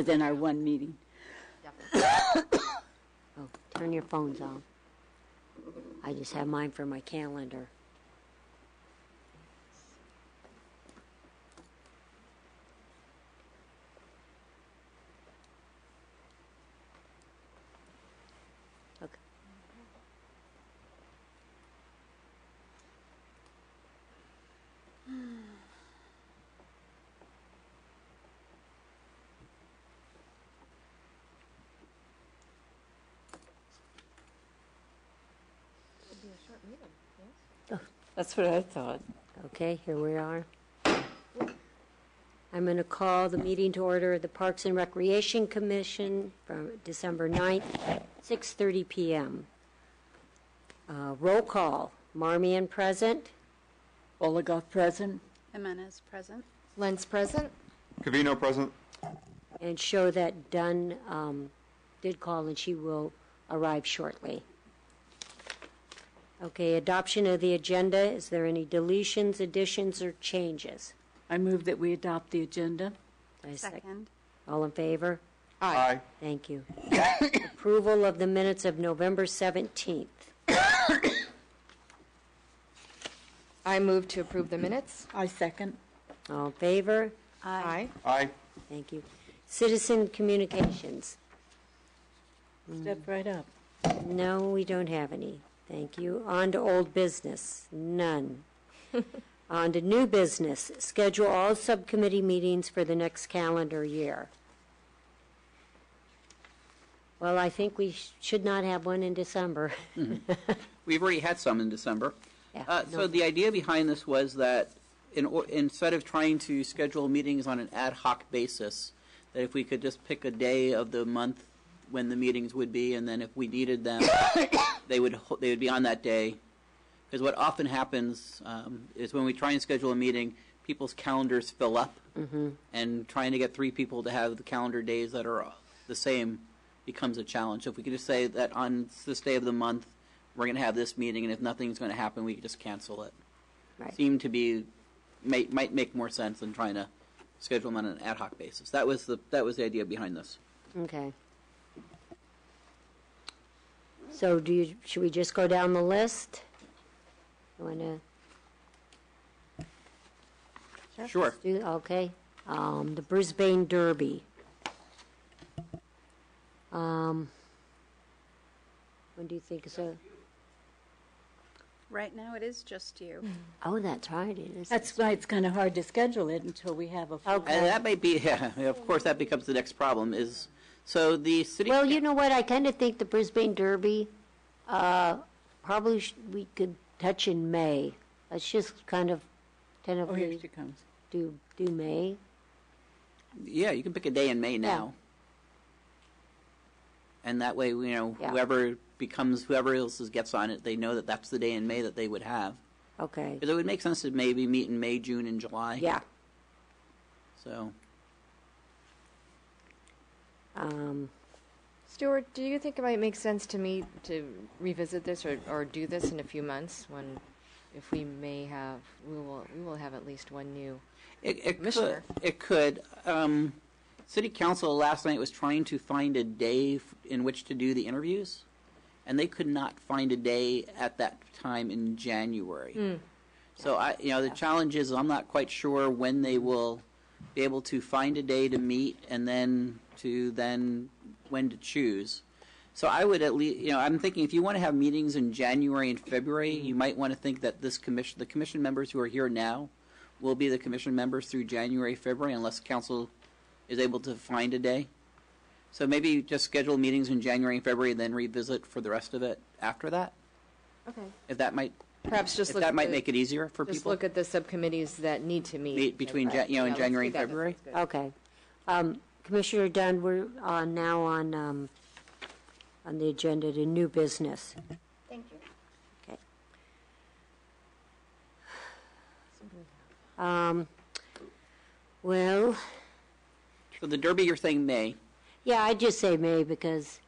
than our one meeting. Oh, turn your phones off. I just have mine for my calendar. Okay. That's what I thought. Okay, here we are. I'm going to call the meeting to order of the Parks and Recreation Commission from December 9th, 6:30 p.m. Roll call. Marmion present. Olagoff present. Jimenez present. Lentz present. Covino present. And show that Dunn did call and she will arrive shortly. Okay, adoption of the agenda. Is there any deletions, additions, or changes? I move that we adopt the agenda. Second. All in favor? Aye. Thank you. Approval of the minutes of November 17th. I move to approve the minutes. I second. All in favor? Aye. Aye. Thank you. Citizen communications. Step right up. No, we don't have any. Thank you. On to old business. None. On to new business. Schedule all subcommittee meetings for the next calendar year. Well, I think we should not have one in December. We've already had some in December. Yeah, So the idea behind this was that instead of trying to schedule meetings on an ad hoc basis, that if we could just pick a day of the month when the meetings would be, and then if we needed them, they would be on that day. Because what often happens is when we try and schedule a meeting, people's calendars fill up, and trying to get 3 people to have the calendar days that are the same becomes a challenge. So if we could just say that on this day of the month, we're going to have this meeting, and if nothing's going to happen, we could just cancel it. Right. Seemed to be might make more sense than trying to schedule them on an ad hoc basis. That was the idea behind this. Okay. So should we just go down the list? You want to? Sure. Okay. The Brisbane Derby. When do you think so? Right now, it is just you. Oh, that's right. It is. That's why it's kind of hard to schedule it until we have a full. Okay. And that may be, of course, that becomes the next problem is, so the city. Well, you know what? I kind of think the Brisbane Derby, probably we could touch in May. Let's just kind of Oh, here tentatively she comes. do May. Yeah, you can pick a day in May now. And that way, Yeah. whoever else gets on it, they know that that's the day in May that they would have. Okay. Because it would make sense to maybe meet in May, June, and July. Yeah. So. Stuart, do you think it might make sense to revisit this or do this in a few months when, if we may have, we will have at least one new commissioner? It could. City Council last night was trying to find a day in which to do the interviews, and they could not find a day at that time in January. So the challenge is I'm not quite sure when they will be able to find a day to meet, and then when to choose. So I would at least, I'm thinking if you want to have meetings in January and February, you might want to think that the commission members who are here now, will be the commission members through January, February, unless council is able to find a day. So maybe just schedule meetings in January and February, and then revisit for the rest of it after that. Okay. If that might Perhaps just if look that at might make it easier for just people. look at the subcommittees that need to meet between Right. in let's January do and that. February. That's good. Okay. Commissioner Dunn, we're now on the agenda to new business. Thank you. Okay. Well, So the Derby, you're saying May. yeah, I'd just say May because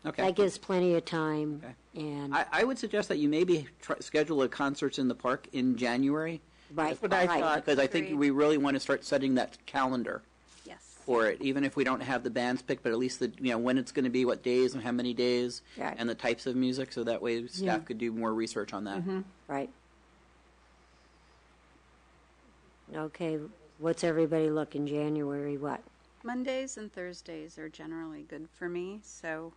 Okay. that gives plenty of time. Okay. And I would suggest that you maybe schedule a concerts in the park in January. right, That's what I right. thought. Because I think Agreed. we really want to start setting that calendar Yes. for it, even if we don't have the bands picked, but at least when it's going to be, what days and how many days, Right. and the types of music, so that way staff could do more research on that. Right. Okay, what's everybody looking, January what? Mondays and Thursdays are generally good for me, so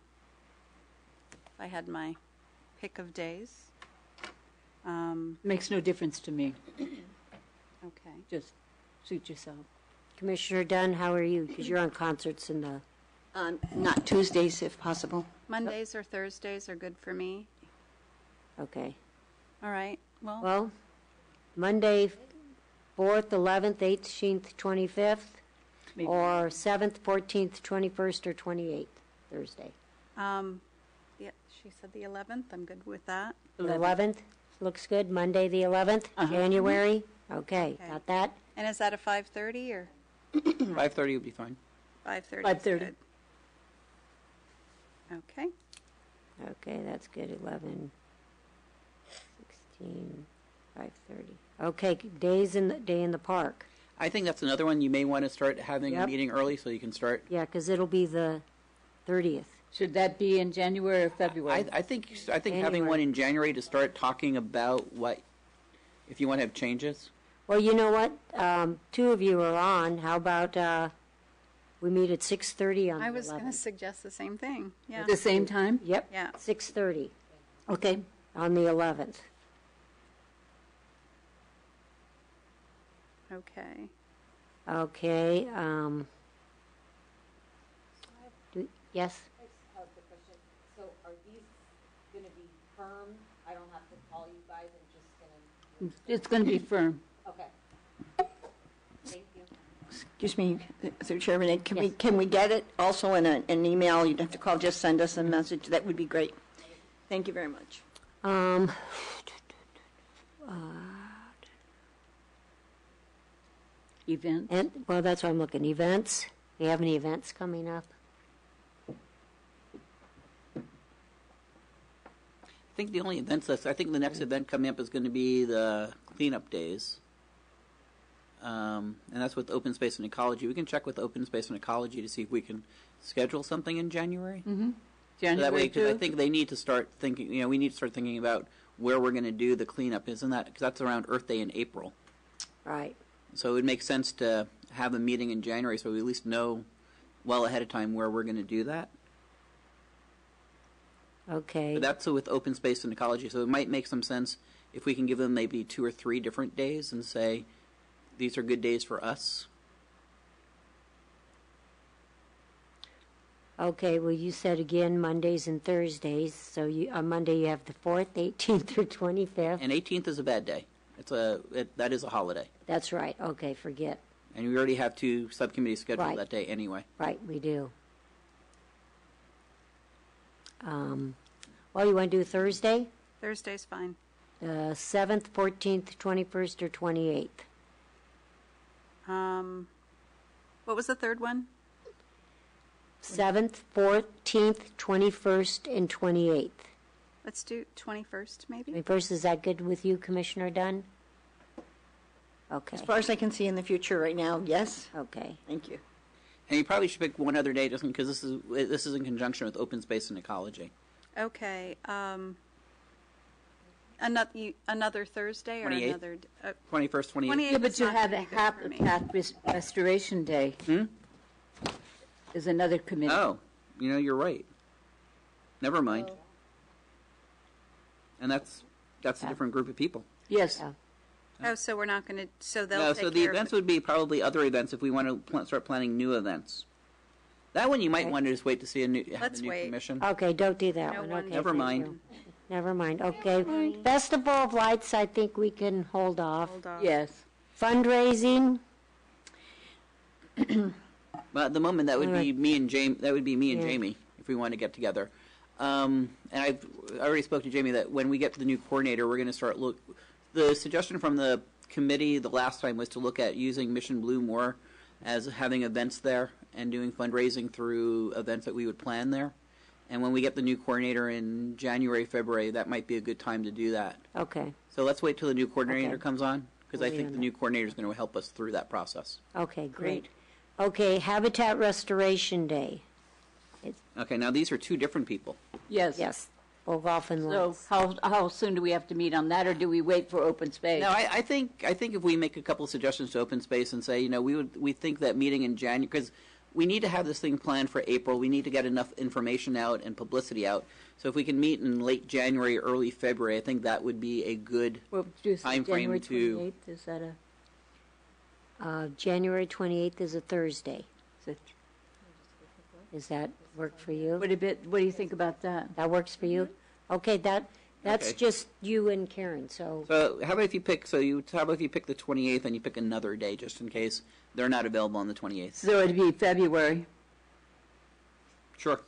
if I had my pick of days. Makes no difference to me. Okay. Just suit yourself. Commissioner Dunn, how are you? Because you're on concerts in the, Not Tuesdays, if possible. Mondays or Thursdays are good for me. okay. All right. Well, Well, Monday, 4th, 11th, 18th, 25th, Maybe. or 7th, 14th, 21st, or 28th, Thursday. yeah, she said the 11th. I'm good with that. 11th, looks good. Monday, the 11th, January. Okay, Okay. got that? And is that a 5:30 or 5:30 would be fine. 5:30? 5:30. Okay. Okay, that's good. 11, 16, 5:30. Okay, day in the park. I think that's another one you may want to start having a Yep. meeting early so you can start. Yeah, because it'll be the 30th. Should that be in January or February? I think having one in January to start talking about what, if you want to have changes. Well, you know what? Two of you are on. How about we meet at 6:30 on the I was going to 11th? suggest the same thing. Yeah. At the same time? Yep. Yeah. 6:30 Okay. on the 11th. Okay. Okay. Yes. So are these going to be firm? I don't have to call you guys and just going to, It's going to be firm. okay. Thank you. Excuse me, through Chairman Ed, Yes. can we get it also in an email? You'd have to call, just send us a message. That would be great. Thank you very much. Event. And well, that's what I'm looking. Events. Do you have any events coming up? I think the only events I think the next event coming up is going to be the cleanup days. And that's with Open Space and Ecology. We can check with Open Space and Ecology to see if we can schedule something in January. So January that way, because I too? think they need to start thinking. We need to start thinking about where we're going to do the cleanup. Isn't that because that's around Earth Day in April? Right. So it would make sense to have a meeting in January, so we at least know well ahead of time where we're going to do that. Okay. But that's with Open Space and Ecology, so it might make some sense if we can give them maybe 2 or 3 different days and say, these are good days for us. Okay. Well, you said again Mondays and Thursdays. So on Monday you have the 4th, 18th, or 25th. And 18th is a bad day. That is a holiday. That's right. Okay. Forget. And we already have 2 subcommittees scheduled Right. that day anyway. Right. We do. Well, you want to do Thursday? Thursday's fine. 7th, 14th, 21st, or 28th? What was the third one? 7th, 14th, 21st, and 28th. Let's do 21st, maybe? 21st, is that good with you, Commissioner Dunn? Okay. As far as I can see in the future right now, yes. Okay. Thank you. And you probably should pick one other day, just because this is in conjunction with Open Space and Ecology. Okay. Another Thursday or 28th? another? 21st, 28th. 28th Yeah, but is you not have gonna a be good for me. Path Restoration Day. Is another committee. Oh, you're right. Never mind. And that's a different group of people. Yes. Yeah. Oh, so we're not going to, so they'll No, take so the care of events it. would be probably other events if we want to start planning new events. That one you might want to just wait to see have Let's a new wait. commission. Okay, don't do that No one. one- Okay, Never thank mind. you. Never mind. Okay. Festival of Lights, I think we can hold off. Hold on. Yes. Fundraising, Well, at the moment, that would All be right. me and Jamie. That would be me and Yeah. Jamie if we want to get together. And I already spoke to Jamie that when we get to the new coordinator, we're going to start look. The suggestion from the committee the last time was to look at using Mission Blue more as having events there and doing fundraising through events that we would plan there. And when we get the new coordinator in January, February, that might be a good time to do that. okay. So let's wait till the new coordinator Okay. comes on, because I We'll think do the that. new coordinator is going to help us through that process. Okay, great. Okay, Habitat Restoration Day. Okay, now these are two different people. Yes. Yes, both off and So how soon do we have to meet on that, or do we wait for open space? No, I think if we make a couple suggestions to open space and say, you know, we think that meeting in January, because we need to have this thing planned for April. We need to get enough information out and publicity out. So if we can meet in late January, early February, I think that would be a good We'll do time frame January to. 28th, is that January 28th is a Thursday. is it- Does that work for you? what do you think about that? That works for you? Okay, that's Okay. just you and Karen, so, So how about if you pick? How about if you pick the 28th and you pick another day just in case they're not available on the 28th? So it'd be February. Sure.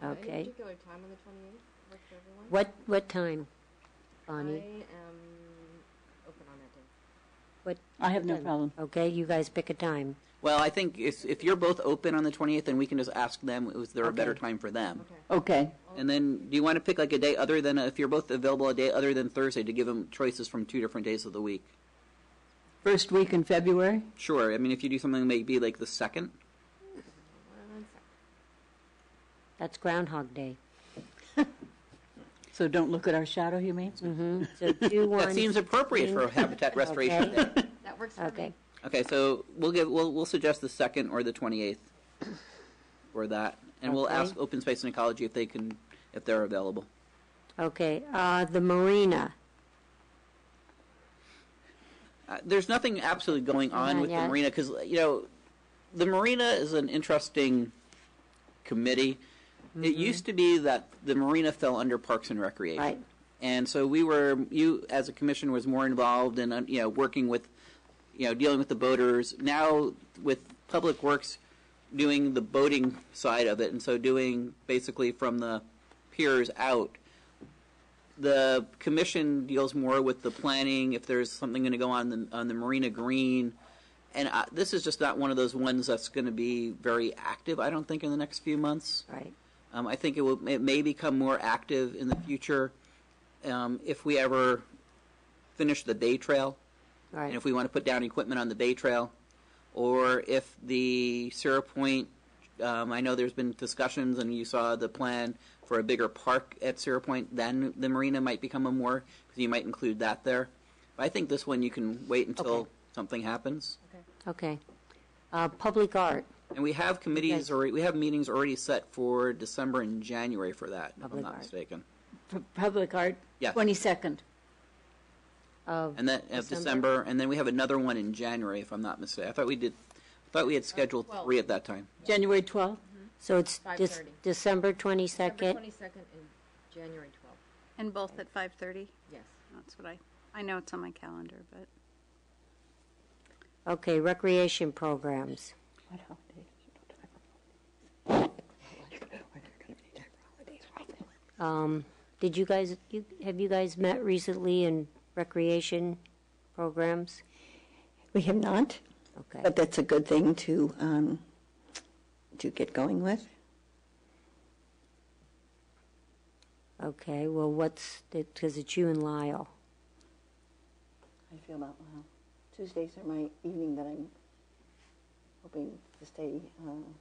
Any okay. particular time on the 28th work for everyone? What time, I Bonnie? am open on that day. What? I have no time? problem. Okay, you guys pick a time. Well, I think if you're both open on the 28th, then we can just ask them, is there a better Okay. time for them? Okay. And then, do you want to pick like a day other than, if you're both available a day other than Thursday, to give them choices from 2 different days of the week? First week in February? Sure. I mean, if you do something maybe like the 2nd. That's Groundhog Day. So don't look at our shadow, you mean? Mm-hmm. So do one. That seems appropriate for Habitat Restoration Okay. Day. That works for Okay. me. Okay, so we'll suggest the 2nd or the 28th for that, and we'll Okay. ask Open Space and Ecology if they're available. Okay, the marina. There's nothing absolutely going on Not with the yet. marina because the marina is an interesting committee. It used to be that the marina fell under Parks and Recreation, Right. and so you as a commission was more involved in working with dealing with the boaters. Now with Public Works doing the boating side of it, and so doing basically from the piers out. The commission deals more with the planning, if there's something going to go on the Marina Green. And this is just not one of those ones that's going to be very active, I don't think, in the next few months. Right. I think it may become more active in the future if we ever finish the Bay Trail, Right. and if we want to put down equipment on the Bay Trail, or if the Sierra Point, I know there's been discussions, and you saw the plan for a bigger park at Sierra Point, then the marina might become because you might include that there. But I think this one you can wait until Okay. something happens. Okay. Public art. And we have committees Yes. already, we have meetings already set for December and January for that, if I'm Public not art. mistaken. For public art? Yeah. 22nd. Of And then of December, and then we have another one in January, if I'm not mistaken. I thought we had scheduled 3 at that time. January 12th? So it's 5:30. December December 22nd. 22nd and January 12th. And both at 5:30? Yes. That's what I know it's on my calendar, but. Okay, recreation programs. Did you guys, have you guys met recently in recreation programs? We have not, Okay. but that's a good thing to get going with. Okay, well, because it's you and Lyle. I feel about, well, Tuesdays are my evening that I'm hoping to stay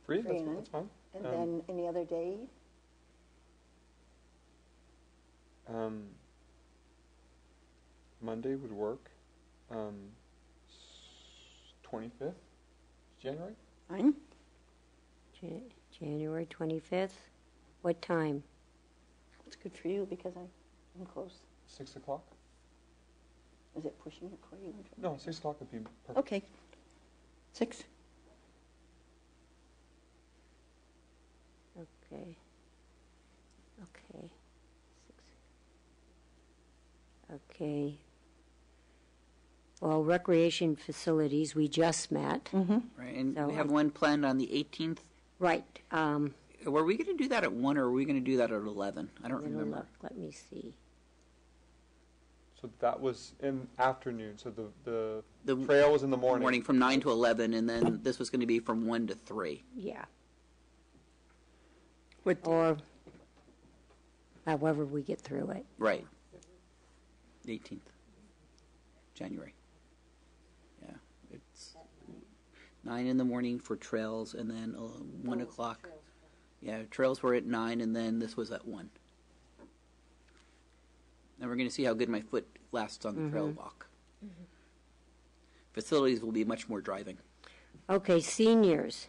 Free? free on. That's fine. And then any other day, Monday would work. 25th January? fine. January 25th? What time? It's good for you because I'm close. 6 o'clock? Is it pushing it for you? No, 6 o'clock would be perfect. Okay. 6? Okay. Okay. Okay. Well, recreation facilities, we just met. Mm-hmm. Right, and So we have I- one planned on the 18th. Right. Were we going to do that at 1 or were we going to do that at 11? I don't Let me remember. look. Let me see. So that was in afternoon. So the The trail was in the morning. Morning from 9 to 11, and then this was going to be from 1 to 3. Yeah. What, Or however we get through it. Right. The 18th. January. Yeah. 9 in the morning for trails, and then 1 o'clock. Yeah, trails were at 9, and then this was at 1. And we're going to see how good my foot lasts on the trail walk. Facilities will be much more driving. Okay, seniors.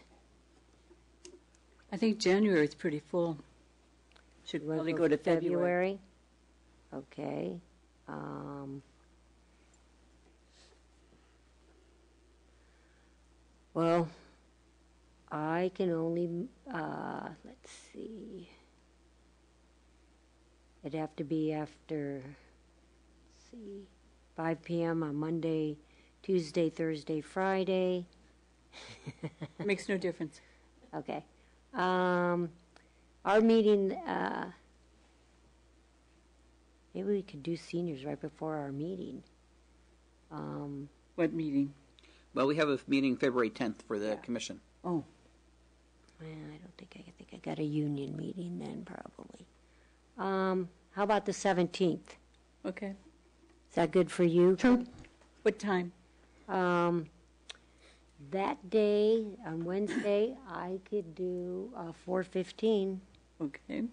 I think January is pretty full. Should We'll probably go to February. Okay. Well, I can only, let's see. It'd have to be after, let's see, 5 p.m. on Monday, Tuesday, Thursday, Friday. Makes no difference. Okay. Our meeting, maybe we could do seniors right before our meeting. What meeting? Well, we have a meeting February 10th for the commission. Oh, Well, I think I got a union meeting then, probably. How about the 17th? okay. Is that good for you? Sure. What time? That day, on Wednesday, I could do 4:15. Okay.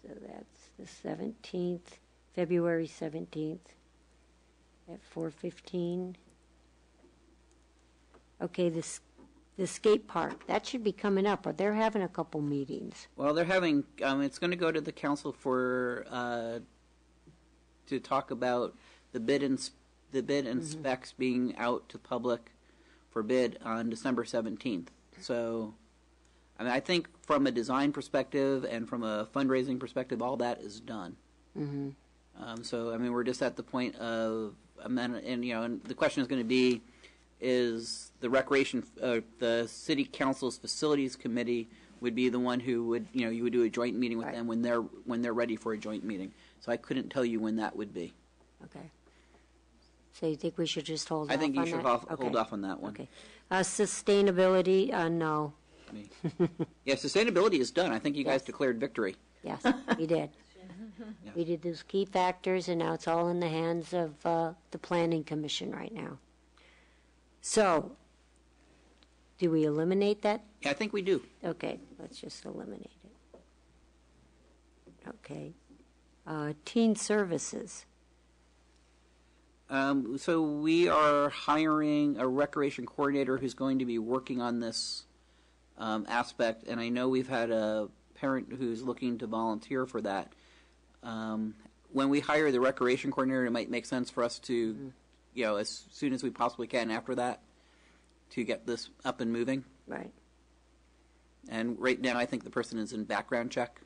So that's the 17th, February 17th, at 4:15. Okay, the skate park, that should be coming up, but they're having a couple meetings. Well, they're having, it's going to go to the council for, to talk about the bid and specs being out to public for bid on December 17th. So, I mean, I think from a design perspective and from a fundraising perspective, all that is done. So, I mean, we're just at the point of, and the question is going to be, is the the city council's facilities committee would be the one who would, you would do a joint meeting with them when they're ready for a joint meeting. So I couldn't tell you when that would be. Okay. So you think we should just hold off on I think that? you should hold off on that one. Okay. Sustainability, no. Me. Yeah, sustainability is done. I think you guys Yes. declared victory. Yes, we did. Yeah. We did those key factors, and now it's all in the hands of the Planning Commission right now. So, do we eliminate that? Yeah, I think we do. Okay, let's just eliminate it. Okay. Teen services. So we are hiring a recreation coordinator who's going to be working on this aspect, and I know we've had a parent who's looking to volunteer for that. When we hire the recreation coordinator, it might make sense for us to, as soon as we possibly can after that, to get this up and moving. Right. And right now, I think the person is in background check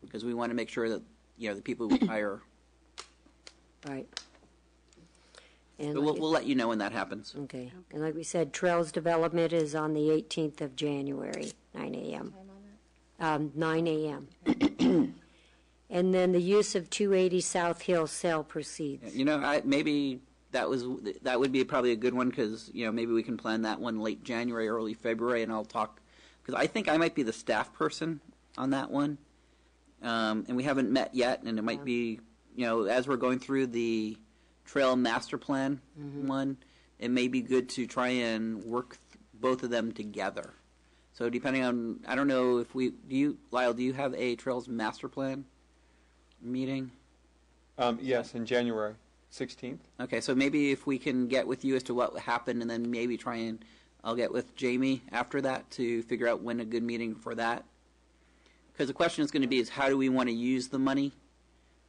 because we want to make sure that the people we hire. Right. And But we'll let you know when that happens. Okay. And like we said, Trails Development is on the 18th of January, 9 a.m. 9 a.m. And then the use of 280 South Hill sale proceeds. Maybe that would be probably a good one because maybe we can plan that one late January, early February, and I'll talk because I think I might be the staff person on that one, and we haven't met yet, and it might be as we're going through the Trail Master Plan one, it may be good to try and work both of them together. So depending on, I don't know if Lyle, do you have a Trails Master Plan meeting? Yes, in January 16th. Okay, so maybe if we can get with you as to what happened, and then maybe I'll get with Jamie after that to figure out when a good meeting for that. Because the question is going to be is how do we want to use the money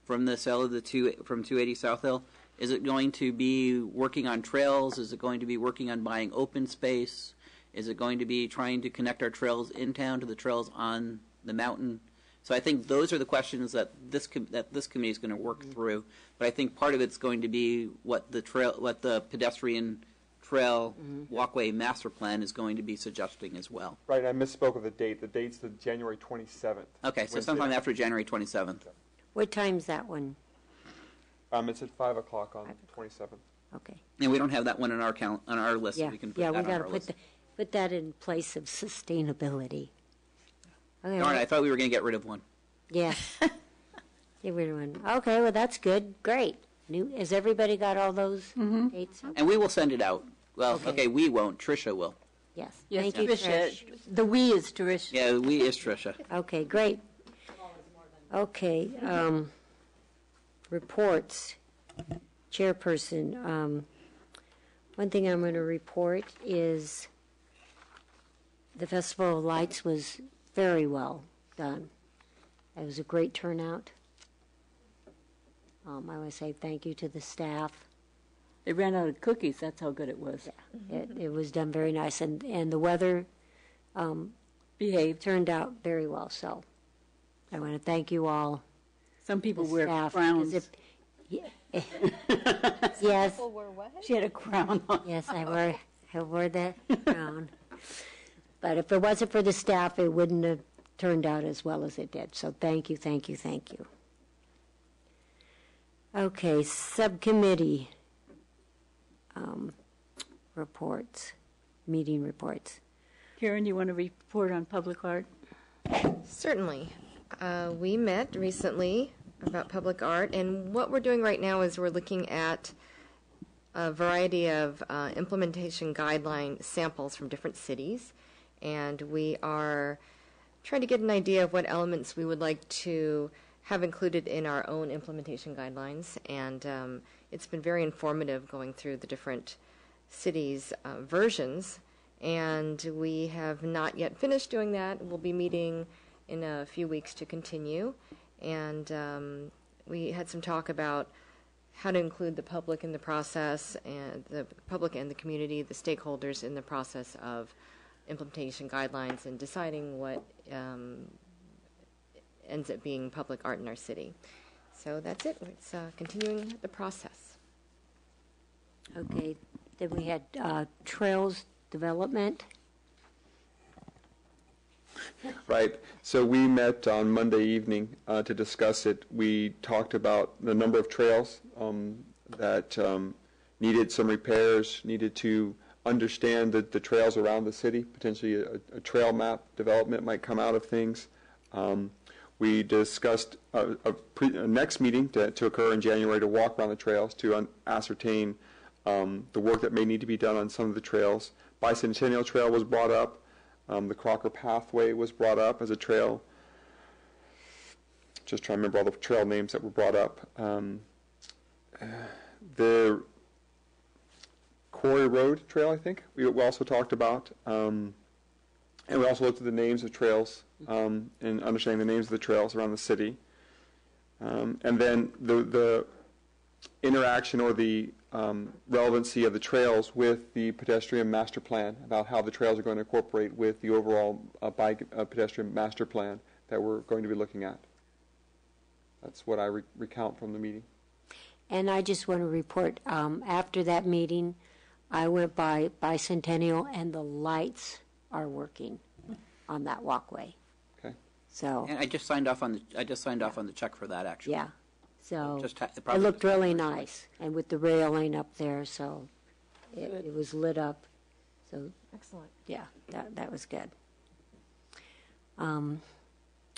from the sale of from 280 South Hill? Is it going to be working on trails? Is it going to be working on buying open space? Is it going to be trying to connect our trails in town to the trails on the mountain? So I think those are the questions that this committee is going to work through. But I think part of it's going to be what the pedestrian trail walkway master plan is going to be suggesting as well. Right, I misspoke of the date. The date's the January 27th. Okay, so Wednesday. sometime after January 27th. What time's that one? It's at 5 o'clock on the 27th. Okay. And we don't have that one on our list. Yeah, So we can put yeah, that we on got to our list. put that in place of sustainability. Okay, Darn, I thought we were going to get rid of one. yeah. Get rid of one. Okay, well, that's good. Great. Has everybody got all those dates? And we will send it out. Well, okay, we won't. Tricia will. Yes. Yes, Thank you, Tricia. Trish. The we is Tricia. Yeah, we is Tricia. Okay, great. Okay, reports. Chairperson, one thing I'm going to report is the Festival of Lights was very well done. It was a great turnout. I want to say thank you to the staff. They ran out of cookies. That's how good it was. It was done very nice, and the weather Behaved. turned out very well. So I want to thank you all. Some people the wear staff, crowns. 'cause yes, People were what? She had a crown on. yes, I wore that crown. But if it wasn't for the staff, it wouldn't have turned out as well as it did. So thank you, thank you, thank you. Okay, subcommittee reports, meeting reports. Karen, you want to report on public art? Certainly. We met recently about public art, and what we're doing right now is we're looking at a variety of implementation guideline samples from different cities, and we are trying to get an idea of what elements we would like to have included in our own implementation guidelines, and it's been very informative going through the different cities' versions, and we have not yet finished doing that. We'll be meeting in a few weeks to continue, and we had some talk about how to include the public in the process, and the public and the community, the stakeholders in the process of implementation guidelines and deciding what ends up being public art in our city. So that's it. It's continuing the process. Okay, then we had trails development. Right. So we met on Monday evening to discuss it. We talked about the number of trails that needed some repairs, needed to understand the trails around the city. Potentially a trail map development might come out of things. We discussed a next meeting to occur in January to walk around the trails to ascertain the work that may need to be done on some of the trails. Bicentennial Trail was brought up. The Crocker Pathway was brought up as a trail. Just trying to remember all the trail names that were brought up. The Quarry Road Trail, I think, we also talked about. And we also looked at the names of trails and understanding the names of the trails around the city. And then the interaction or the relevancy of the trails with the pedestrian master plan, about how the trails are going to incorporate with the overall bike pedestrian master plan that we're going to be looking at. That's what I recount from the meeting. And I just want to report, after that meeting, I went by Bicentennial, and the lights are working on that walkway. Okay. So, And I just signed off on the check for that, actually. yeah. So Just it looked really nice, and with the railing up there, so it was lit up. So Excellent. yeah, that was good. And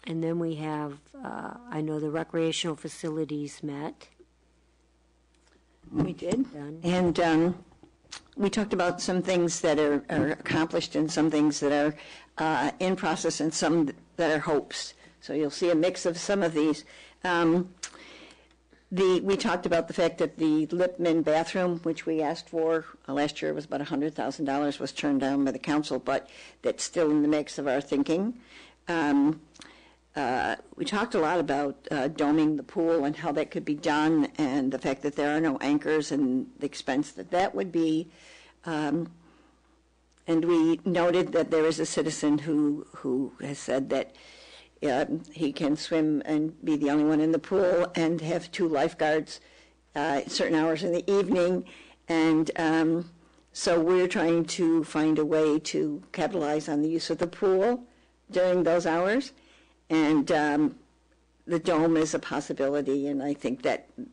then we have, I know the recreational facilities met. We did. Done. And we talked about some things that are accomplished and some things that are in process and some that are hopes. So you'll see a mix of some of these. We talked about the fact that the Lipman bathroom, which we asked for last year, was about $100,000, was turned down by the council, but that's still in the mix of our thinking. We talked a lot about doming the pool and how that could be done, and the fact that there are no anchors and the expense that would be. And we noted that there is a citizen who has said that he can swim and be the only one in the pool and have 2 lifeguards certain hours in the evening. And so we're trying to find a way to capitalize on the use of the pool during those hours. And the dome is a possibility, and I think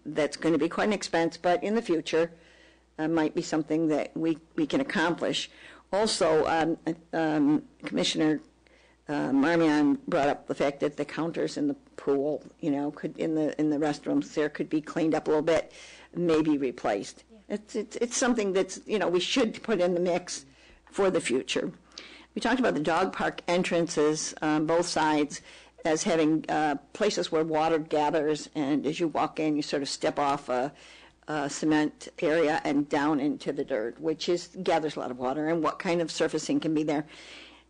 that's going to be quite an expense, but in the future might be something that we can accomplish. Also, Commissioner Marmion brought up the fact that the counters in the pool, could in the restrooms there could be cleaned up a little bit, maybe replaced. It's something that's, we should put in the mix for the future. We talked about the dog park entrances on both sides as having places where water gathers, and as you walk in, you sort of step off a cement area and down into the dirt, which gathers a lot of water, and what kind of surfacing can be there.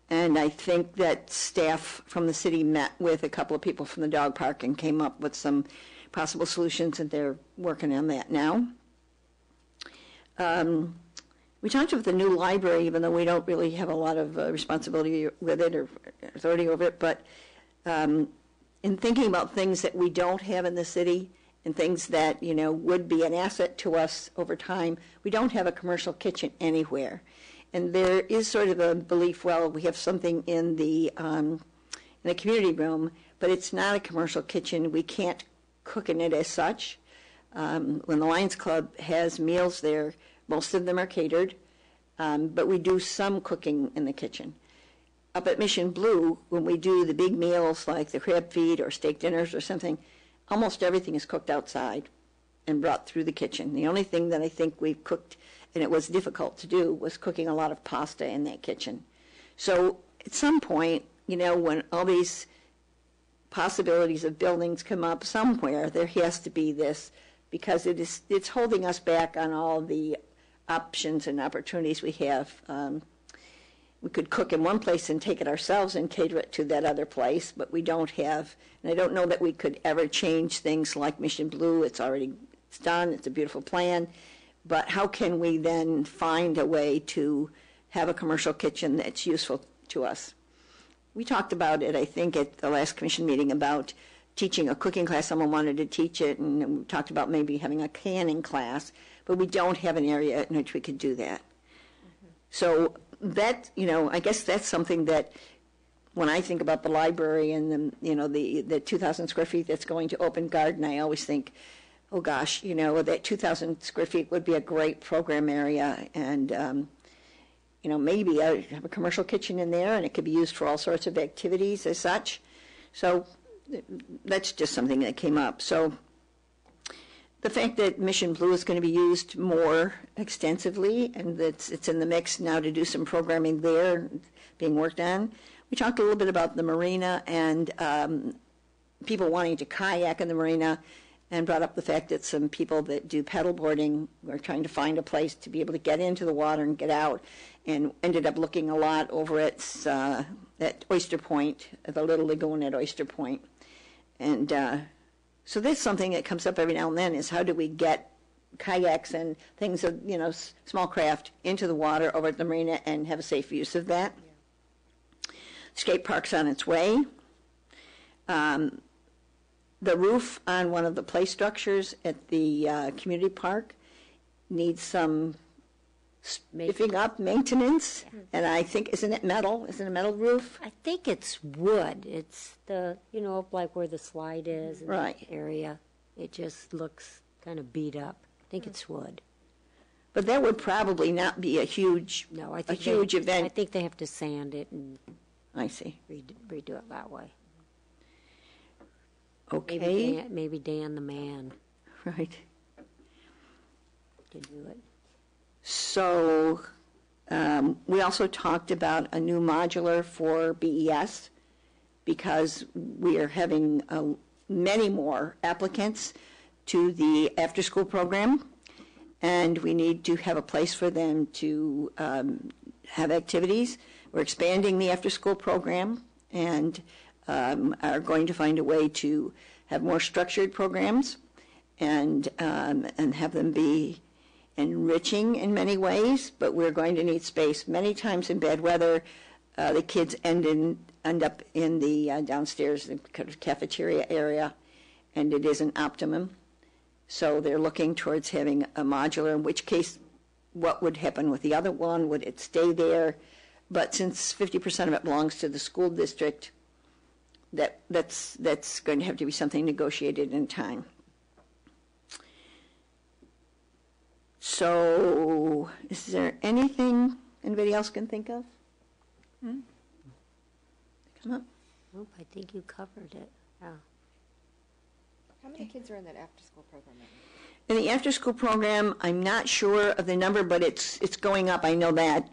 And I think that staff from the city met with a couple of people from the dog park and came up with some possible solutions, and they're working on that now. We talked about the new library, even though we don't really have a lot of responsibility with it or authority over it, but in thinking about things that we don't have in the city and things that, would be an asset to us over time, we don't have a commercial kitchen anywhere. And there is sort of a belief, well, we have something in the community room, but it's not a commercial kitchen. We can't cook in it as such. When the Lions Club has meals there, most of them are catered, but we do some cooking in the kitchen. Up at Mission Blue, when we do the big meals like the crab feed or steak dinners or something, almost everything is cooked outside and brought through the kitchen. The only thing that I think we've cooked, and it was difficult to do, was cooking a lot of pasta in that kitchen. So at some point, when all these possibilities of buildings come up somewhere, there has to be this, because it's holding us back on all the options and opportunities we have. We could cook in one place and take it ourselves and cater it to that other place, but we don't have, and I don't know that we could ever change things like Mission Blue. It's done, it's a beautiful plan, but how can we then find a way to have a commercial kitchen that's useful to us? We talked about it, I think, at the last commission meeting about teaching a cooking class. Someone wanted to teach it, and we talked about maybe having a canning class, but we don't have an area in which we could do that. Mm-hmm. So that, I guess that's something that when I think about the library and the 2,000 square feet that's going to Open Garden, I always think, oh gosh, that 2,000 square feet would be a great program area, and maybe have a commercial kitchen in there, and it could be used for all sorts of activities as such. So that's just something that came up. So the fact that Mission Blue is going to be used more extensively, and that it's in the mix now to do some programming there being worked on. We talked a little bit about the marina and people wanting to kayak in the marina, and brought up the fact that some people that do paddleboarding were trying to find a place to be able to get into the water and get out, and ended up looking a lot over at Oyster Point, the little lagoon at Oyster Point. And so that's something that comes up every now and then, is how do we get kayaks and things of, small craft into the water over at the marina and have a safe use of that. Yeah. Skate park's on its way. The roof on one of the play structures at the community park needs some spiffing up, maintenance, and I think, isn't it metal? Isn't it a metal roof? I think it's wood. It's the, like where the slide is in right. that area. It just looks kind of beat up. I think it's wood. But that would probably not be a huge, huge event. I think they have to sand it and I see. redo it that way. Okay. Maybe Dan the man. Right. To do it. So we also talked about a new modular for BES, because we are having many more applicants to the after-school program, and we need to have a place for them to have activities. We're expanding the after-school program, and are going to find a way to have more structured programs and have them be enriching in many ways, but we're going to need space. Many times in bad weather, the kids end up in the downstairs, the cafeteria area, and it isn't optimum. So they're looking towards having a modular, in which case what would happen with the other one? Would it stay there? But since 50% of it belongs to the school district, that's going to have to be something negotiated in time. So, is there anything anybody else can think of? Come up. Nope, I think you covered it. Yeah. How many kids are in that after-school program? In the after-school program, I'm not sure of the number, but it's going up. I know that.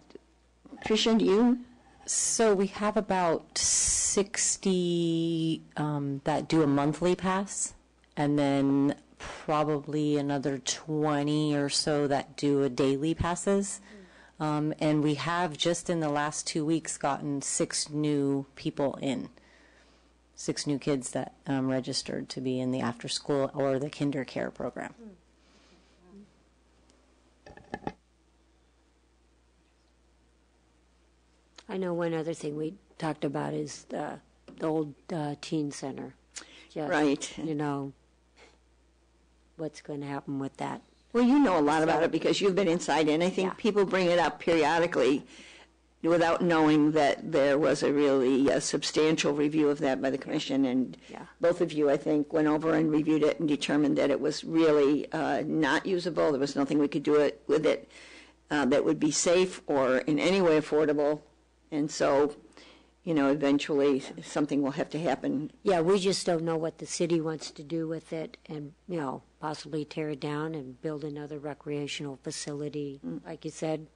Tricia, do you? So we have about 60 that do a monthly pass, and then probably another 20 or so that do a daily passes. And we have just in the last 2 weeks gotten 6 new people in. 6 new kids that registered to be in the after school or the kinder care program. I know one other thing we talked about is the old teen center. Just, Right. You know, what's going to happen with that. Well, you know a lot about it because you've been inside, and I think Yeah. people bring it up periodically without knowing that there was a really substantial review of that by the commission, and Yeah. both of you, I think, went over and reviewed it and determined that it was really not usable. There was nothing we could do with it that would be safe or in any way affordable, and so, you know, eventually something will have to happen. Yeah, we just don't know what the city wants to do with it and, you know, possibly tear it down and build another recreational facility. Like you said,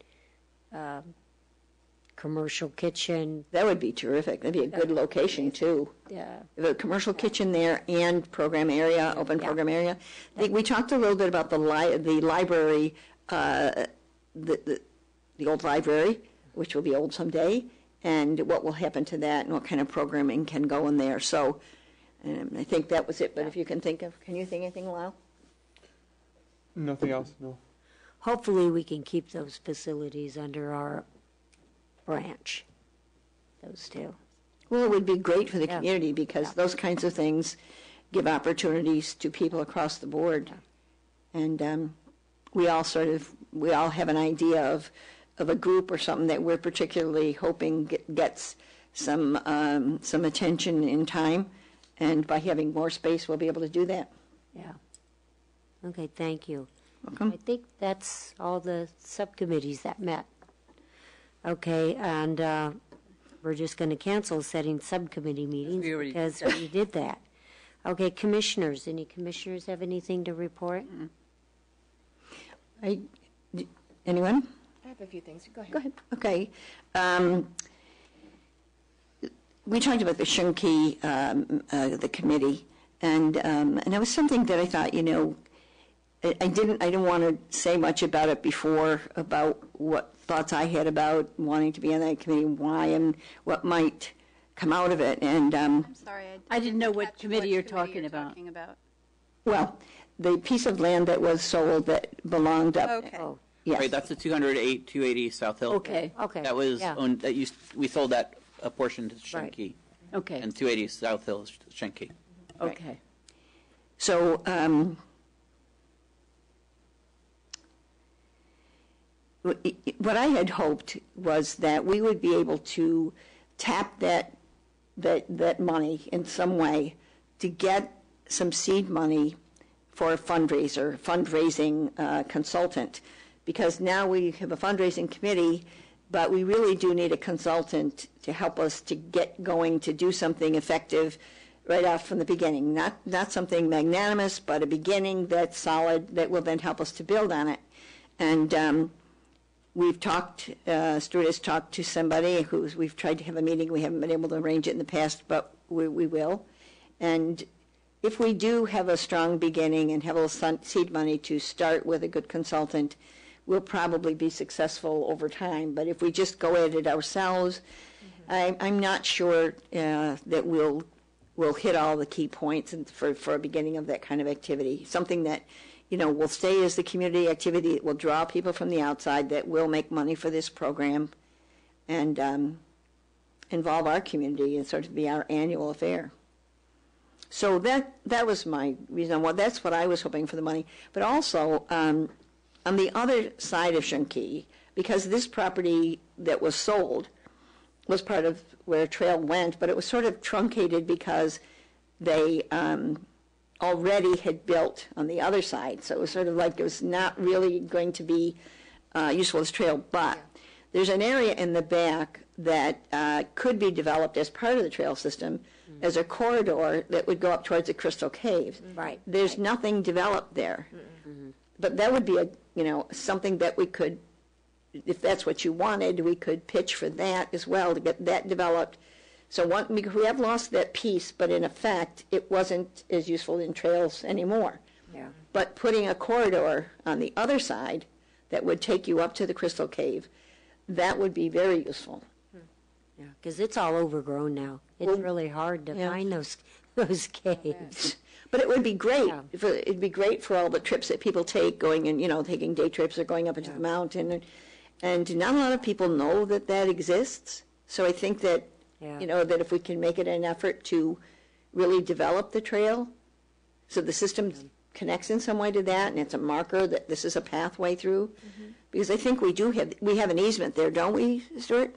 commercial kitchen. That would be terrific. That'd be a good location, too. Yeah. A commercial kitchen there and program area, open Yeah. program area. I think we talked a little bit about the library, the old library, which will be old someday, and what will happen to that and what kind of programming can go in there. So I think that was it. But if you can think of, can you think anything, Lyle? Nothing else? No. Hopefully we can keep those facilities under our branch, those two. Well, it would be great for the Yeah. community because those kinds of things give opportunities to people across the board. And we all have an idea of a group or something that we're particularly hoping gets some attention in time. And by having more space, we'll be able to do that. Yeah. Okay, thank you. Welcome. I think that's all the subcommittees that met. Okay, and we're just going to cancel setting subcommittee meetings We already because did that. we did that. Okay, commissioners, any commissioners have anything to report? Anyone? I have a few things. Go ahead. Go ahead. Okay. We talked about the Shunkie, the committee, and it was something that I thought, you know, I didn't want to say much about it before, about what thoughts I had about wanting to be on that committee, why, and what might come out of it. And I'm sorry, I didn't know what catch committee you're committee talking about. talking about. well, the piece of land that was sold that belonged up. Okay. Oh, Yes. Right, that's the 280 South Hill. Okay, okay. That was yeah. owned, we sold that a portion to Shenki. okay, And 280 South Hill is Shenki. okay. So, what I had hoped was that we would be able to tap that money in some way to get some seed money for a fundraising consultant, because now we have a fundraising committee, but we really do need a consultant to help us to get going to do something effective right off from the beginning. Not something magnanimous, but a beginning that's solid that will then help us to build on it. And we've talked, Stuart has talked to somebody we've tried to have a meeting. We haven't been able to arrange it in the past, but we will. And if we do have a strong beginning and have a little seed money to start with a good consultant, we'll probably be successful over time. But if we just go at it ourselves, I'm not sure that we'll hit all the key points for a beginning of that kind of activity. Something that, you know, will stay as the community activity, that will draw people from the outside, that will make money for this program, and involve our community and sort of be our annual affair. So that was my reason. Well, that's what I was hoping for the money. But also, on the other side of Shenki, because this property that was sold was part of where Trail went, but it was sort of truncated because they already had built on the other side. So it was sort of like it was not really going to be useful as Trail. But there's an area in the back that could be developed as part of the trail system as a corridor that would go up towards the Crystal Caves. Right. There's nothing developed there. but that would be something that we could, if that's what you wanted, we could pitch for that as well to get that developed. So because we have lost that piece, but in effect, it wasn't as useful in trails anymore. Yeah. But putting a corridor on the other side that would take you up to the Crystal Cave, that would be very useful. Yeah, because it's all overgrown now. It's really hard to yeah. find those caves. But it would be great. Yeah. It'd be great for all the trips that people take, going and taking day trips or going up into the mountain, and not a lot of people know that exists. So I think that that if we can make it an effort to really develop the trail, so the system connects in some way to that, and it's a marker that this is a pathway through, because I think we have an easement there, don't we, Stuart?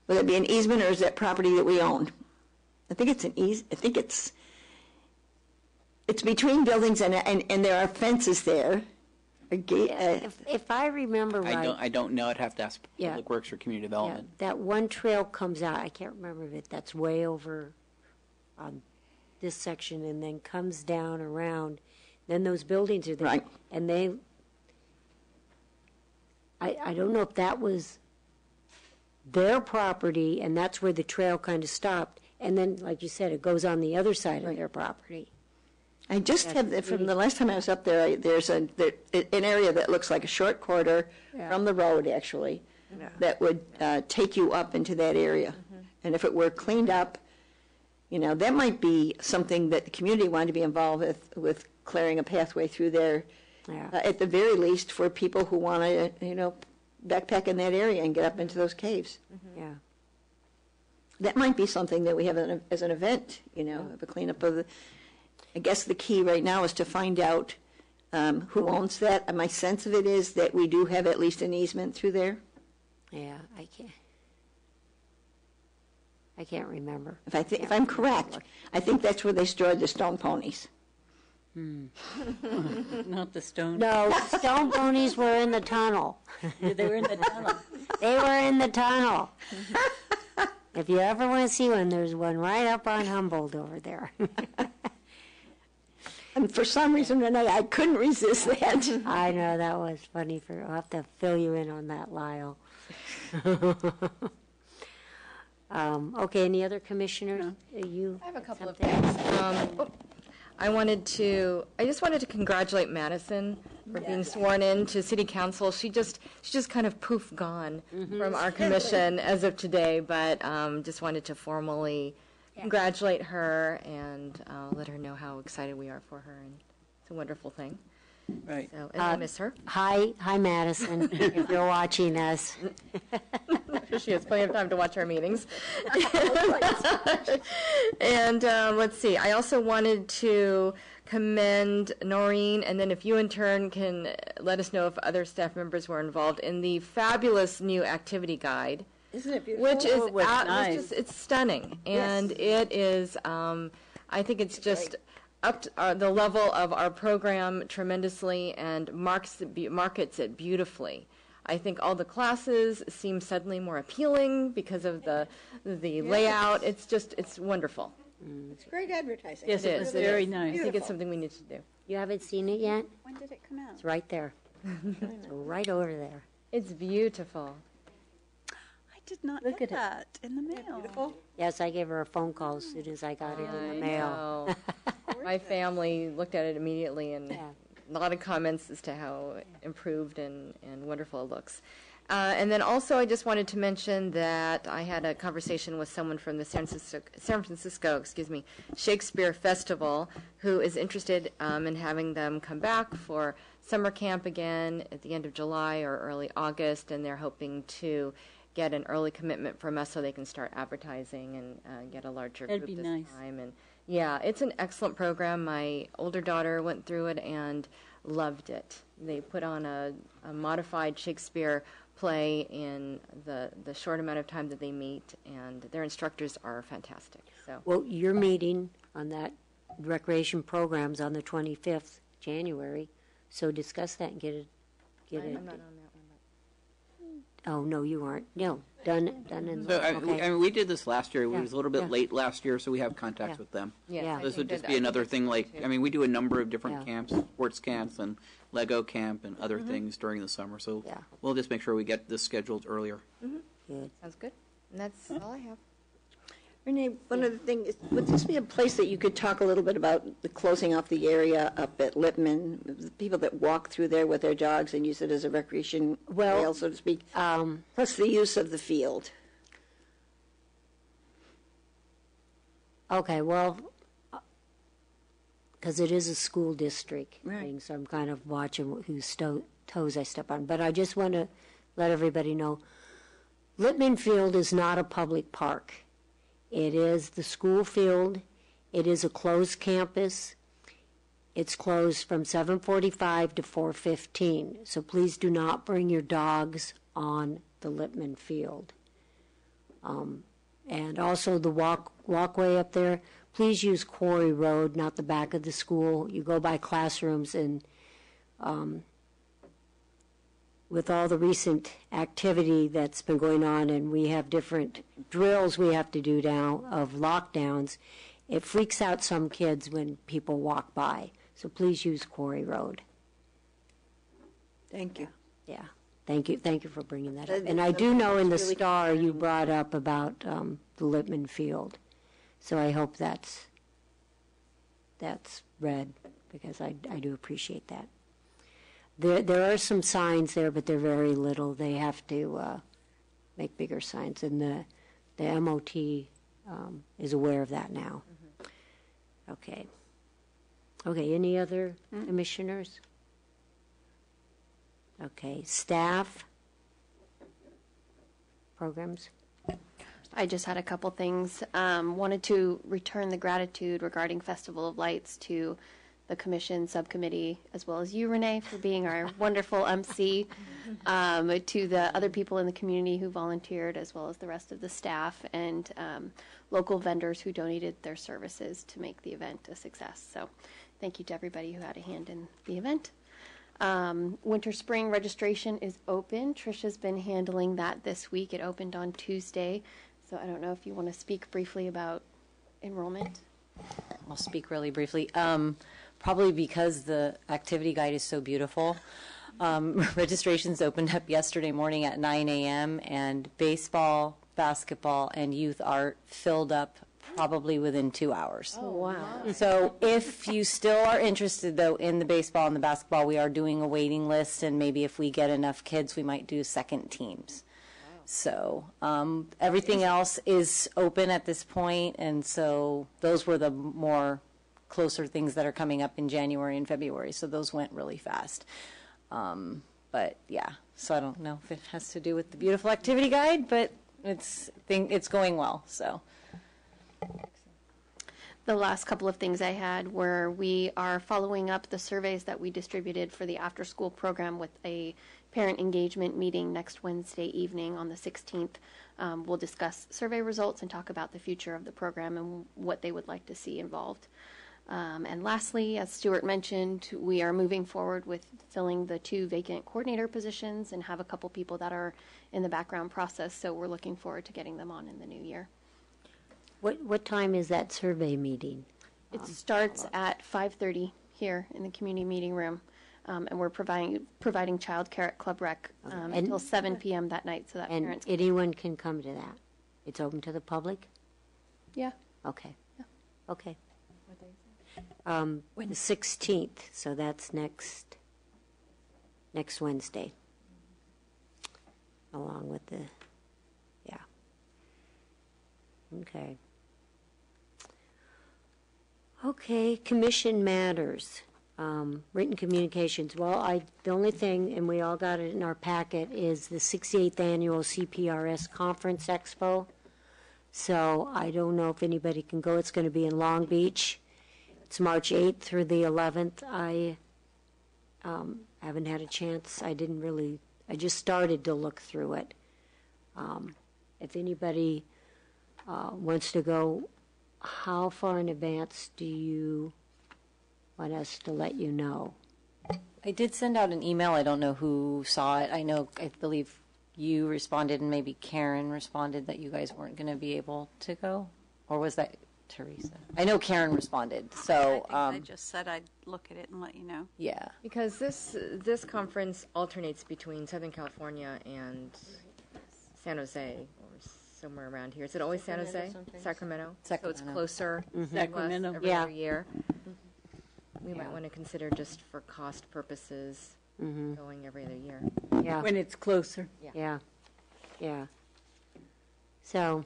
Would that be an easement, or is that property that we own? I think it's an I think it's between buildings, and there are fences there. If I remember right. I don't know. I'd have to ask Yeah. Public Works or Community Development. That one trail comes out, I can't remember if that's way over on this section, and then comes down around. Then those buildings are there. Right. And I don't know if that was their property, and that's where the trail kind of stopped. And then, like you said, it goes on the other side of their property. I just have, from the last time I was up there, there's an area that looks like a short corridor from the road, actually, that would take you up into that area. And if it were cleaned up, that might be something that the community wanted to be involved with clearing a pathway through there, at the very least, for people who want to, backpack in that area and get up into those caves. Yeah. That might be something that we have as an event, of a cleanup of the. I guess the key right now is to find out who owns that. And my sense of it is that we do have at least an easement through there. Yeah, I can't remember. If I'm correct, I think that's where they stored the stone ponies. Not the stone. No, stone ponies were in the tunnel. They were in the tunnel. They were in the tunnel. If you ever want to see one, there's one right up on Humboldt over there. And for some reason, Renee, I couldn't resist that. I know, that was funny. I'll have to fill you in on that, Lyle. Okay, any other commissioners? You I have a couple of things. I just wanted to congratulate Madison for being sworn in to City Council. She just kind of poof gone from our commission as of today, but just wanted to formally congratulate her and let her know how excited we are for her, and it's a wonderful thing. Right. So, and I miss her. Hi, Madison, if you're watching us. I'm sure she has plenty of time to watch our meetings. And let's see, I also wanted to commend Noreen, and then if you in turn can let us know if other staff members were involved in the fabulous new activity guide. Isn't it beautiful? Which is nice. it's stunning, and it is. I think it's just upped the level of our program tremendously and markets it beautifully. I think all the classes seem suddenly more appealing because of the layout. It's wonderful. It's great advertising. Yes, it was very nice. I think it's something we need to do. You haven't seen it yet? When did it come out? It's right there. It's right over there. It's beautiful. I did not get that in the mail. Yes, I gave her a phone call as soon as I got it in the mail. know. My family looked at it immediately and a lot of comments as to how improved and wonderful it looks. And then also I just wanted to mention that I had a conversation with someone from the San Francisco Shakespeare Festival who is interested in having them come back for summer camp again at the end of July or early August, and they're hoping to get an early commitment from us so they can start advertising and get a larger That'd group be this nice. time. And yeah, it's an excellent program. My older daughter went through it and loved it. They put on a modified Shakespeare play in the short amount of time that they meet, and their instructors are fantastic. So Well, your meeting on that recreation programs on the 25th January, so discuss that and get it. I'm not on that one. Oh, no, you aren't. No, done in. So, okay. we did this last year. It Yeah, was a little bit yeah. late last year, so we have contacts Yeah. with them. Yes, Yeah. I This would think just that- be I think another it's thing good like, too. we do a number of different Yeah. camps, sports camps, and Lego camp and other things during the summer. So Yeah. we'll just make sure we get this scheduled earlier. Good. Sounds good. And that's all I have. Renee, one other thing, would this be a place that you could talk a little bit about the closing off the area up at Lippman, the people that walk through there with their dogs and use it as a recreation trail, so to speak, plus the use of the field? Okay, well, because it is a school district Right. thing, so I'm kind of watching whose toes I step on. But I just want to let everybody know, Lippman Field is not a public park. It is the school field. It is a closed campus. It's closed from 7:45 to 4:15. So please do not bring your dogs on the Lippman Field. And also the walkway up there, please use Quarry Road, not the back of the school. You go by classrooms, and with all the recent activity that's been going on, and we have different drills we have to do now of lockdowns, it freaks out some kids when people walk by. So please use Quarry Road. Thank you. Yeah, thank you for bringing that up. That- And I do know in the really Star you brought up about the Lippman Field, so I hope that's read, because I do appreciate that. There are some signs there, but they're very little. They have to make bigger signs, and the MOT is aware of that now. Okay. Okay, any other commissioners? Okay, staff? Programs? I just had a couple things. Wanted to return the gratitude regarding Festival of Lights to the commission subcommittee, as well as you, Renee, for being our wonderful MC, to the other people in the community who volunteered, as well as the rest of the staff, and local vendors who donated their services to make the event a success. So thank you to everybody who had a hand in the event. Winter Spring registration is open. Trisha's been handling that this week. It opened on Tuesday. So I don't know if you want to speak briefly about enrollment. I'll speak really briefly. Probably because the activity guide is so beautiful. Registrations opened up yesterday morning at 9 a.m. and baseball, basketball, and youth art filled up probably within 2 hours. Oh, wow. So if you still are interested, though, in the baseball and the basketball, we are doing a waiting list, and maybe if we get enough kids, we might do second teams. So everything else is open at this point, and so those were the more closer things that are coming up in January and February, so those went really fast. But yeah, so I don't know if it has to do with the beautiful activity guide, but it's going well, so. The last couple of things I had were we are following up the surveys that we distributed for the after-school program with a parent engagement meeting next Wednesday evening on the 16th. We'll discuss survey results and talk about the future of the program and what they would like to see involved. And lastly, as Stuart mentioned, we are moving forward with filling the 2 vacant coordinator positions and have a couple people that are in the background process, so we're looking forward to getting them on in the new year. What time is that survey meeting? It starts at 5:30 here in the community meeting room, and we're providing childcare at Club Rec until 7 p.m. that night, so that And parents. anyone can come to that? It's open to the public? Yeah. Okay. Okay. The 16th, so that's next Wednesday. Along with the, yeah. Okay. Okay, commission matters. Written communications. Well, the only thing, and we all got it in our packet, is the 68th Annual CPRS Conference Expo. So I don't know if anybody can go. It's going to be in Long Beach. It's March 8th through the 11th. I haven't had a chance. I just started to look through it. If anybody wants to go, how far in advance do you want us to let you know? I did send out an email. I don't know who saw it. I believe you responded and maybe Karen responded that you guys weren't going to be able to go. Or was that Teresa. I know Karen responded, so, I think I just said I'd look at it and let you know. yeah. Because this conference alternates between Southern California and San Jose, or somewhere around here. Is it always San Jose? Sacramento? So it's Sacramento. closer, Sacramento. less every Yeah. other year. We might Yeah. want to consider, just for cost purposes, going every other year. Yeah, When it's closer. yeah, yeah. So,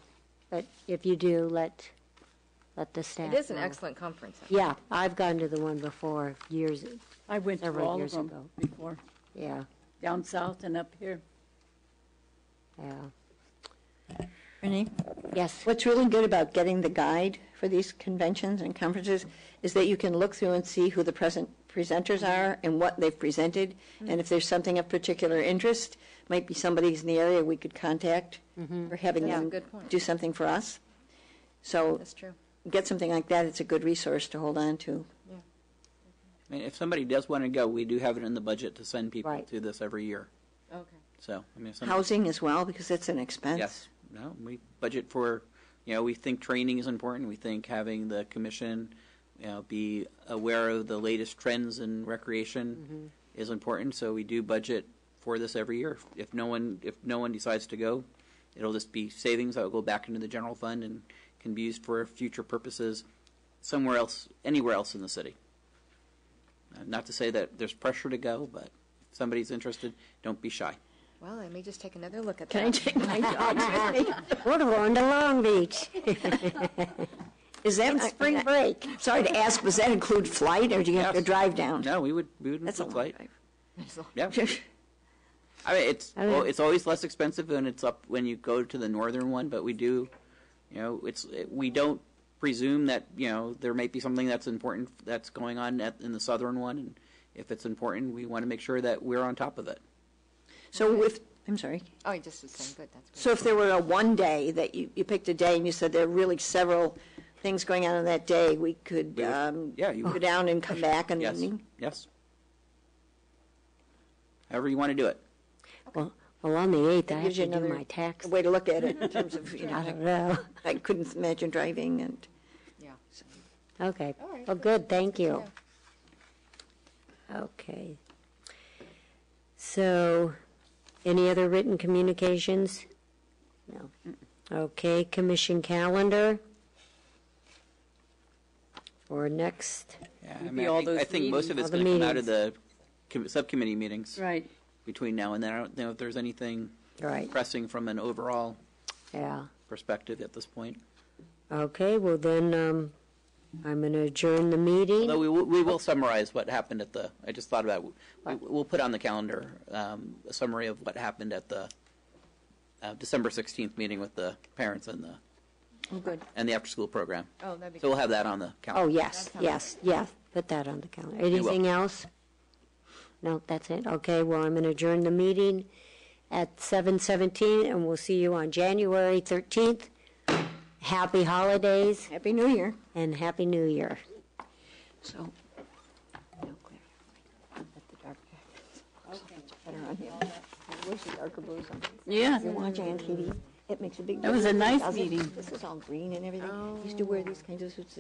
but if you do, let the staff It is an know. excellent conference. Yeah, I've gone to the one before, years, I went through Several all of years them ago. before, yeah, down south and up here. yeah. Renee? Yes, What's really good about getting the guide for these conventions and conferences is that you can look through and see who the presenters are and what they've presented. And if there's something of particular interest, might be somebody who's in the area we could contact for having That's a them good point. do something for us. So That's true. get something like that. It's a good resource to hold on to. I mean, if somebody does want to go, we do have it in the budget to send people Right. to this every year. Okay. So, I mean, if somebody, Housing as well, because it's an expense. yes, no, we budget for, we think training is important. We think having the commission, be aware of the latest trends in recreation is important. So we do budget for this every year. If no one decides to go, it'll just be savings that will go back into the general fund and can be used for future purposes somewhere else, anywhere else in the city. Not to say that there's pressure to go, but if somebody's interested, don't be shy. Well, I may just take another look at Can I that. take my dogs with me? we're going to Long Beach. Is that Spring break. Sorry to ask, does that include flight, or do you have to Yes. drive down? No, we would That's a include long flight. drive. Yeah. I mean, it's always less expensive when it's up when you go to the northern one, but we do, we don't presume that there might be something that's important that's going on in the southern one, and if it's important, we want to make sure that we're on top of it. So I'm sorry. Oh, you just was saying, good, that's great. So if there were a one day that you picked a day and you said there are really several things going on that day, we could We would- yeah, you go would. down and come back in the Yes. evening? Yes. However you want to do it. Well, on the 8th, I That have gives you to do another my tax. way to look at it in terms of, I don't know. I couldn't imagine driving and. Okay, All right. well, good, thank you. Okay. So, any other written communications? No. Okay, commission calendar for next, Yeah, Maybe all those I think most of it's All the going to come out of meetings. the subcommittee meetings Right. between now and then. I don't know if there's anything right, pressing from an overall yeah. perspective at this point. Okay, well then, I'm going to adjourn the meeting. Although we will summarize what happened at the. I just thought about it. We'll put on the calendar a summary of what happened at the December 16th meeting with the parents and the and the after school program. Oh, that'd be So we'll have that on the calendar. Oh, yes, put that on the calendar. Anything else? No, that's it. Okay, well, I'm going to adjourn the meeting at 7:17, and we'll see you on January 13th. Happy holidays Happy New Year. and Happy New Year. So. no, Claire. Let the dark better on him. Where's the darker blues on? Yeah. You watch on TV, it makes a big That was a difference, nice doesn't it? meeting. This is all green and everything. Used to wear these kinds of suits.